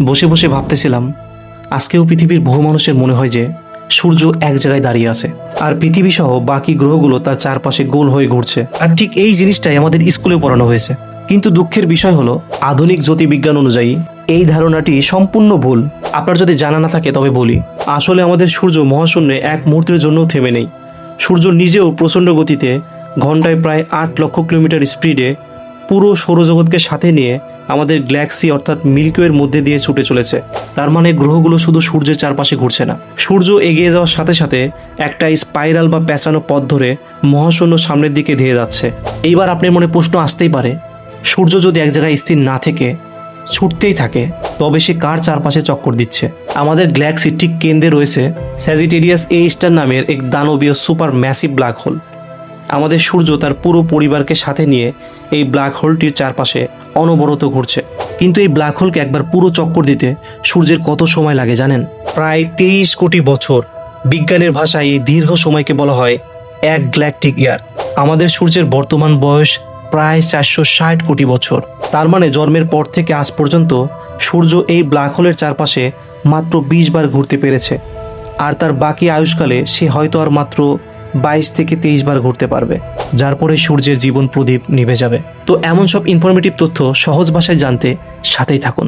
বসে বসে ভাবতেছিলাম, আজকেও পৃথিবীর বহু মানুষের মনে হয় যে সূর্য এক জায়গায় দাঁড়িয়ে আছে আর পৃথিবী সহ বাকি গ্রহগুলো তার চারপাশে গোল হয়ে ঘুরছে। আর ঠিক এই জিনিসটাই আমাদের স্কুলে পড়ানো হয়েছে। কিন্তু দুঃখের বিষয় হলো, আধুনিক জ্যোতির্বিজ্ঞান অনুযায়ী এই ধারণাটি সম্পূর্ণ ভুল। আপনার যদি জানা না থাকে তবে বলি, আসলে আমাদের সূর্য মহাশূন্যে এক মুহূর্তের জন্যও থেমে নেই। সূর্য নিজেও প্রচণ্ড গতিতে ঘন্টায় প্রায় 8 লক্ষ কিলোমিটার স্পিডে পুরো সৌরজগৎকে সাথে নিয়ে আমাদের গ্যালাক্সি অর্থাৎ মিল্কিওয়ের মধ্যে দিয়ে ছুটে চলেছে। তার মানে গ্রহগুলো শুধু সূর্যের চারপাশে ঘুরছে না, সূর্য এগিয়ে যাওয়ার সাথে সাথে একটা স্পাইরাল বা পেঁচানো পথ ধরে মহাশূন্য সামনের দিকে ধেয়ে যাচ্ছে। এইবার আপনার মনে প্রশ্ন আসতেই পারে, সূর্য যদি এক জায়গায় স্থির না থেকে ছুটতেই থাকে, তবে সে কার চারপাশে চক্কর দিচ্ছে? আমাদের গ্যালাক্সির ঠিক কেন্দ্রে রয়েছে স্যাজিটেরিয়াস এ স্টার নামের এক দানবীয় সুপার ম্যাসিভ ব্ল্যাক হোল। আমাদের সূর্য তার পুরো পরিবারকে সাথে নিয়ে এই ব্ল্যাক হোলটির চারপাশে অনবরত ঘুরছে। কিন্তু এই ব্ল্যাক হোলকে একবার পুরো চক্কর দিতে সূর্যের কত সময় লাগে জানেন? প্রায় 23 কোটি বছর। বিজ্ঞানের ভাষায় এই দীর্ঘ সময়কে বলা হয় এক গ্যালাকটিক ইয়ার। আমাদের সূর্যের বর্তমান বয়স প্রায় 460 কোটি বছর। তার মানে জন্মের পর থেকে আজ পর্যন্ত সূর্য এই ব্ল্যাক হোলের চারপাশে মাত্র 20 বার ঘুরতে পেরেছে। আর তার বাকি আয়ুষ্কালে সে হয়তো আর মাত্র 22 থেকে 23 বার ঘুরতে পারবে, যার পরে সূর্যের জীবন প্রদীপ নিভে যাবে। তো এমন সব ইনফরমেটিভ তথ্য সহজ ভাষায় জানতে সাথেই থাকুন।